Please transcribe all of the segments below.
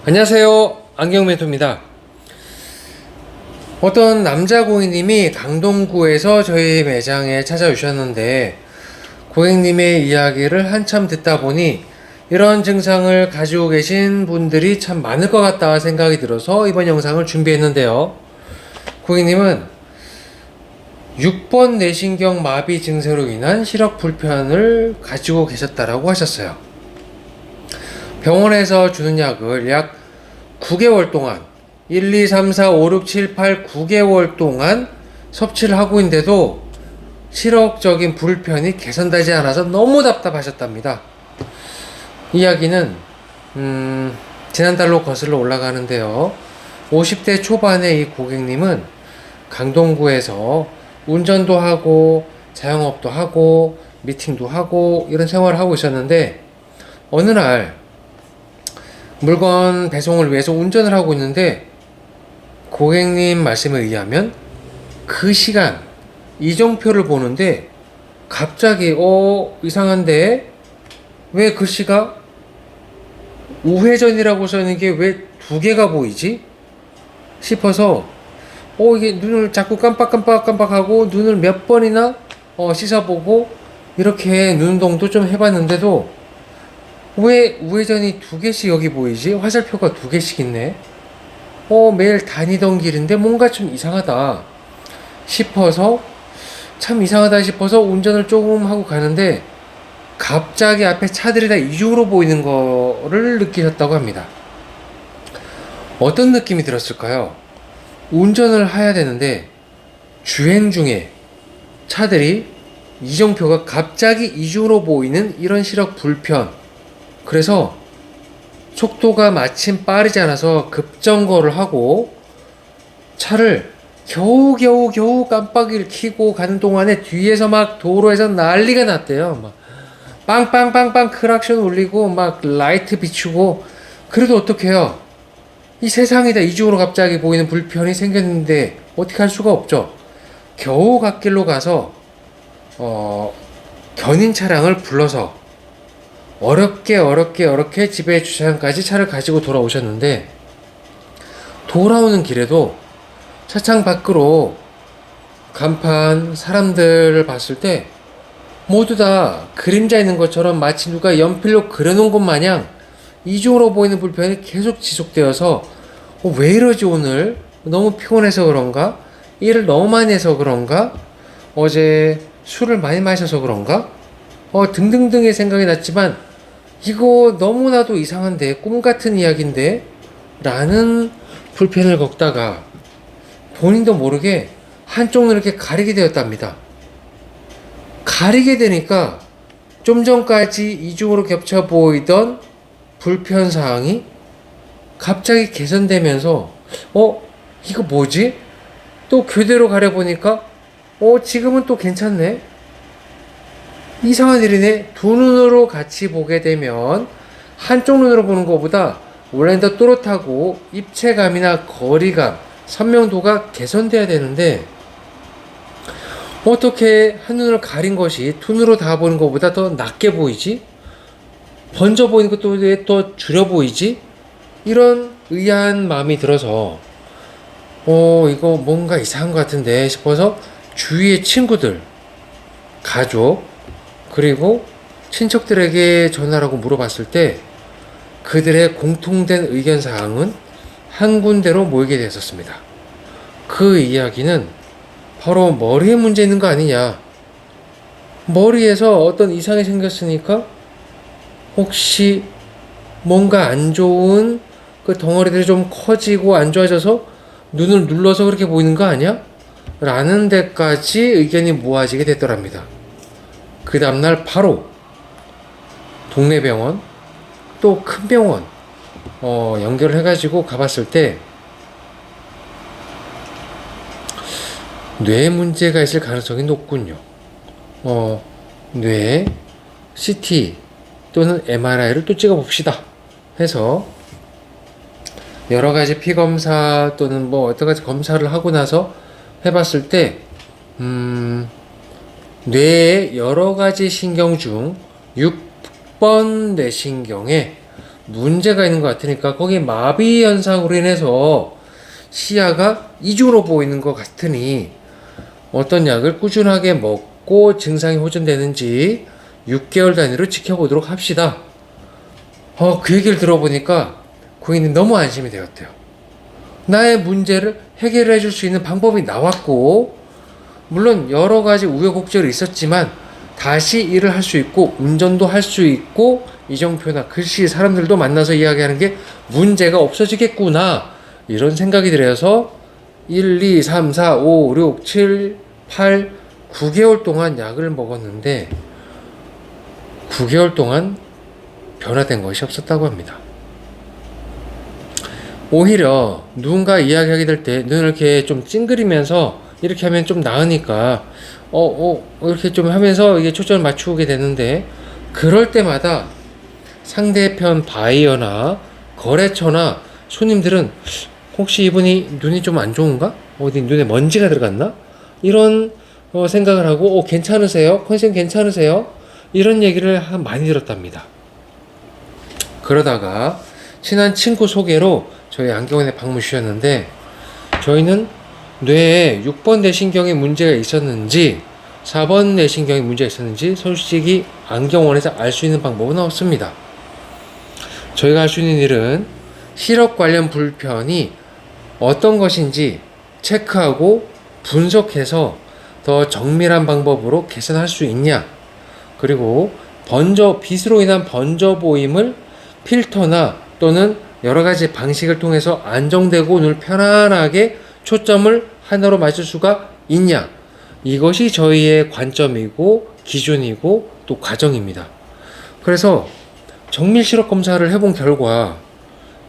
안녕하세요, 안경멘토입니다. 어떤 남자 고객님이 강동구에서 저희 매장에 찾아오셨는데, 고객님의 이야기를 한참 듣다 보니 이런 증상을 가지고 계신 분들이 참 많을 것 같다 생각이 들어서 이번 영상을 준비했는데요. 고객님은 6번 뇌신경 마비 증세로 인한 시력 불편을 가지고 계셨다라고 하셨어요. 병원에서 주는 약을 약 9개월 동안 1, 2, 3, 4, 5, 6, 7, 8, 9개월 동안 섭취를 하고 있는데도 시력적인 불편이 개선되지 않아서 너무 답답하셨답니다. 이야기는 지난달로 거슬러 올라가는데요. 50대 초반의 이 고객님은 강동구에서 운전도 하고 자영업도 하고 미팅도 하고 이런 생활을 하고 있었는데, 어느 날 물건 배송을 위해서 운전을 하고 있는데 고객님 말씀에 의하면 그 시간 이정표를 보는데 갑자기 이상한데 왜 글씨가 우회전이라고 써있는 게 왜 두 개가 보이지? 싶어서 이게 눈을 자꾸 깜빡하고 눈을 몇 번이나 씻어보고 이렇게 눈동도 좀 해봤는데도 왜 우회전이 두 개씩 여기 보이지? 화살표가 두 개씩 있네. 매일 다니던 길인데 뭔가 좀 이상하다 싶어서 운전을 조금 하고 가는데 갑자기 앞에 차들이 다 이중으로 보이는 거를 느끼셨다고 합니다. 어떤 느낌이 들었을까요? 운전을 해야 되는데 주행 중에 차들이 이정표가 갑자기 이중으로 보이는 이런 시력 불편, 그래서 속도가 마침 빠르지 않아서 급정거를 하고 차를 겨우 깜빡이를 켜고 가는 동안에 뒤에서 막 도로에서 난리가 났대요. 막 빵빵빵빵 크락션 울리고 막 라이트 비추고. 그래도 어떡해요? 이 세상이 다 이중으로 갑자기 보이는 불편이 생겼는데 어떻게 할 수가 없죠. 겨우 갓길로 가서 견인 차량을 불러서 어렵게 집에 주차장까지 차를 가지고 돌아오셨는데, 돌아오는 길에도 차창 밖으로 간판 사람들을 봤을 때 모두 다 그림자 있는 것처럼 마치 누가 연필로 그려놓은 것 마냥 이중으로 보이는 불편이 계속 지속되어서 왜 이러지 오늘? 너무 피곤해서 그런가? 일을 너무 많이 해서 그런가? 어제 술을 많이 마셔서 그런가? 등등등의 생각이 났지만 이거 너무나도 이상한데, 꿈같은 이야기인데 라는 불편을 겪다가 본인도 모르게 한쪽 눈을 이렇게 가리게 되었답니다. 가리게 되니까 좀 전까지 이중으로 겹쳐 보이던 불편사항이 갑자기 개선되면서 이거 뭐지? 또 교대로 가려보니까 지금은 또 괜찮네? 이상한 일이네. 두 눈으로 같이 보게 되면 한쪽 눈으로 보는 것보다 원래는 더 또렷하고 입체감이나 거리감, 선명도가 개선돼야 되는데 어떻게 한 눈을 가린 것이 두 눈으로 다 보는 것보다 더 낮게 보이지? 번져 보이는 것도 왜 더 줄여 보이지? 이런 의아한 마음이 들어서 이거 뭔가 이상한 것 같은데 싶어서 주위의 친구들, 가족, 그리고 친척들에게 전화라고 물어봤을 때 그들의 공통된 의견사항은 한 군데로 모이게 되었습니다. 그 이야기는 바로 머리에 문제 있는 거 아니냐, 머리에서 어떤 이상이 생겼으니까 혹시 뭔가 안 좋은 그 덩어리들이 좀 커지고 안 좋아져서 눈을 눌러서 그렇게 보이는 거 아니야? 라는 데까지 의견이 모아지게 됐더랍니다. 그 다음날 바로 동네 병원, 또 큰 병원 연결을 해가지고 가봤을 때 뇌에 문제가 있을 가능성이 높군요. 뇌에 CT 또는 MRI를 또 찍어봅시다 해서 여러가지 피검사 또는 여러가지 검사를 하고 나서 해봤을 때 뇌의 여러가지 신경 중 6번 뇌신경에 문제가 있는 것 같으니까 거기 마비 현상으로 인해서 시야가 이중으로 보이는 것 같으니 어떤 약을 꾸준하게 먹고 증상이 호전되는지 6개월 단위로 지켜보도록 합시다. 그 얘기를 들어보니까 고객님 너무 안심이 되었대요. 나의 문제를 해결해 줄 수 있는 방법이 나왔고, 물론 여러 가지 우여곡절이 있었지만 다시 일을 할 수 있고 운전도 할 수 있고 이정표나 글씨 사람들도 만나서 이야기하는 게 문제가 없어지겠구나, 이런 생각이 들어서 1, 2, 3, 4, 5, 6, 7, 8, 9개월 동안 약을 먹었는데 9개월 동안 변화된 것이 없었다고 합니다. 오히려 누군가 이야기하게 될 때 눈을 이렇게 좀 찡그리면서 이렇게 하면 좀 나으니까 이렇게 좀 하면서 이게 초점을 맞추게 되는데, 그럴 때마다 상대편 바이어나 거래처나 손님들은 혹시 이분이 눈이 좀 안 좋은가? 어디 눈에 먼지가 들어갔나? 이런 생각을 하고 괜찮으세요? 컨디션 괜찮으세요? 이런 얘기를 많이 들었답니다. 그러다가 친한 친구 소개로 저희 안경원에 방문 주셨는데, 저희는 뇌에 6번 뇌신경에 문제가 있었는지 4번 뇌신경에 문제가 있었는지 솔직히 안경원에서 알 수 있는 방법은 없습니다. 저희가 할 수 있는 일은 시력 관련 불편이 어떤 것인지 체크하고 분석해서 더 정밀한 방법으로 개선할 수 있냐, 그리고 빛으로 인한 번져 보임을 필터나 또는 여러 가지 방식을 통해서 안정되고 눈을 편안하게 초점을 하나로 맞출 수가 있냐, 이것이 저희의 관점이고 기준이고 또 과정입니다. 그래서 정밀 시력 검사를 해본 결과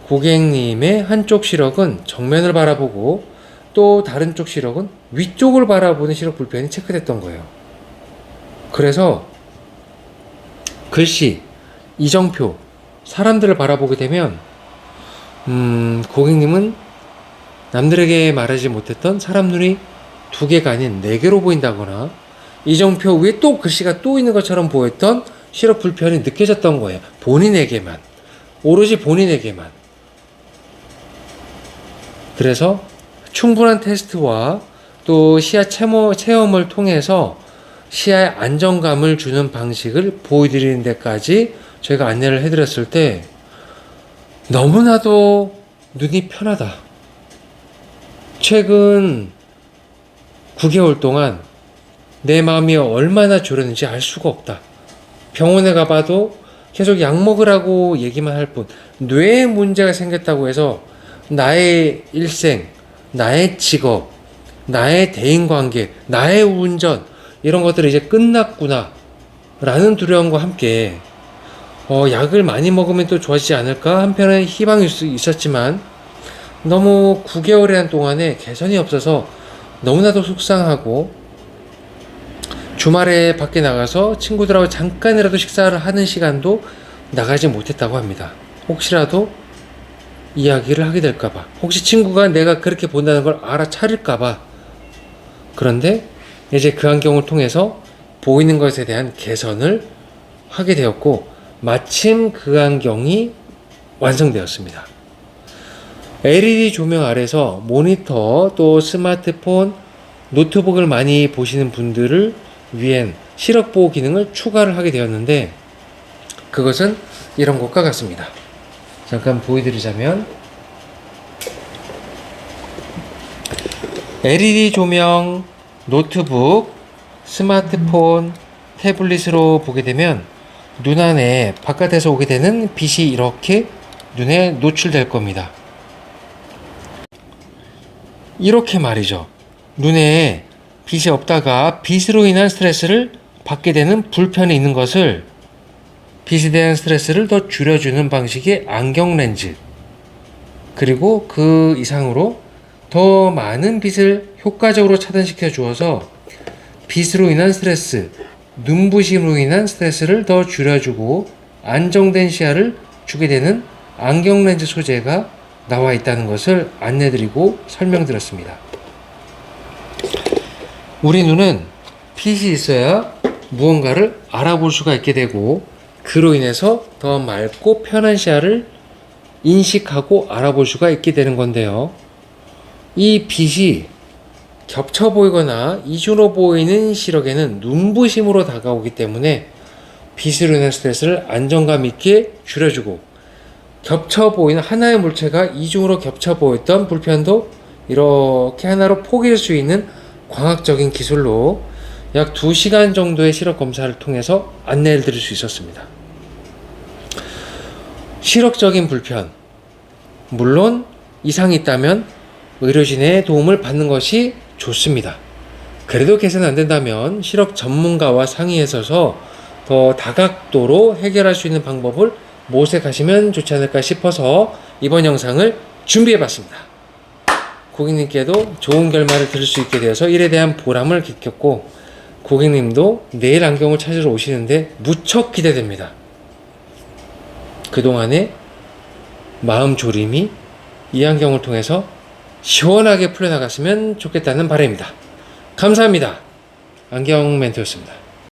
고객님의 한쪽 시력은 정면을 바라보고 또 다른 쪽 시력은 위쪽을 바라보는 시력 불편이 체크됐던 거예요. 그래서 글씨, 이정표, 사람들을 바라보게 되면 고객님은 남들에게 말하지 못했던 사람 눈이 2개가 아닌 4개로 보인다거나 이정표 위에 또 글씨가 또 있는 것처럼 보였던 시력 불편이 느껴졌던 거예요. 본인에게만, 오로지 본인에게만. 그래서 충분한 테스트와 또 시야 체험을 통해서 시야에 안정감을 주는 방식을 보여드리는 데까지 저희가 안내를 해드렸을 때 너무나도 눈이 편하다. 최근 9개월 동안 내 마음이 얼마나 졸였는지 알 수가 없다. 병원에 가봐도 계속 약 먹으라고 얘기만 할 뿐, 뇌에 문제가 생겼다고 해서 나의 일생, 나의 직업, 나의 대인관계, 나의 운전, 이런 것들이 이제 끝났구나 라는 두려움과 함께 약을 많이 먹으면 또 좋아지지 않을까 한편의 희망이 있었지만 너무 9개월이란 동안에 개선이 없어서 너무나도 속상하고, 주말에 밖에 나가서 친구들하고 잠깐이라도 식사를 하는 시간도 나가지 못했다고 합니다. 혹시라도 이야기를 하게 될까봐, 혹시 친구가 내가 그렇게 본다는 걸 알아차릴까봐. 그런데 이제 그 안경을 통해서 보이는 것에 대한 개선을 하게 되었고, 마침 그 안경이 완성되었습니다. LED 조명 아래서 모니터 또 스마트폰, 노트북을 많이 보시는 분들을 위한 시력 보호 기능을 추가를 하게 되었는데, 그것은 이런 것과 같습니다. 잠깐 보여드리자면, LED 조명, 노트북, 스마트폰, 태블릿으로 보게 되면 눈 안에 바깥에서 오게 되는 빛이 이렇게 눈에 노출될 겁니다. 이렇게 말이죠. 눈에 빛이 없다가 빛으로 인한 스트레스를 받게 되는 불편이 있는 것을, 빛에 대한 스트레스를 더 줄여주는 방식의 안경 렌즈, 그리고 그 이상으로 더 많은 빛을 효과적으로 차단시켜 주어서 빛으로 인한 스트레스, 눈부심으로 인한 스트레스를 더 줄여주고 안정된 시야를 주게 되는 안경 렌즈 소재가 나와 있다는 것을 안내드리고 설명드렸습니다. 우리 눈은 빛이 있어야 무언가를 알아볼 수가 있게 되고, 그로 인해서 더 맑고 편한 시야를 인식하고 알아볼 수가 있게 되는 건데요. 이 빛이 겹쳐 보이거나 이중으로 보이는 시력에는 눈부심으로 다가오기 때문에 빛으로 인한 스트레스를 안정감 있게 줄여주고, 겹쳐 보이는 하나의 물체가 이중으로 겹쳐 보였던 불편도 이렇게 하나로 포개질 수 있는 광학적인 기술로 약 2시간 정도의 시력 검사를 통해서 안내를 드릴 수 있었습니다. 시력적인 불편, 물론 이상이 있다면 의료진의 도움을 받는 것이 좋습니다. 그래도 개선 안 된다면 시력 전문가와 상의해서 더 다각도로 해결할 수 있는 방법을 모색하시면 좋지 않을까 싶어서 이번 영상을 준비해 봤습니다. 고객님께도 좋은 결말을 들을 수 있게 되어서 일에 대한 보람을 느꼈고, 고객님도 내일 안경을 찾으러 오시는데 무척 기대됩니다. 그동안의 마음 졸임이 이 안경을 통해서 시원하게 풀려나갔으면 좋겠다는 바람입니다. 감사합니다. 안경 멘트였습니다.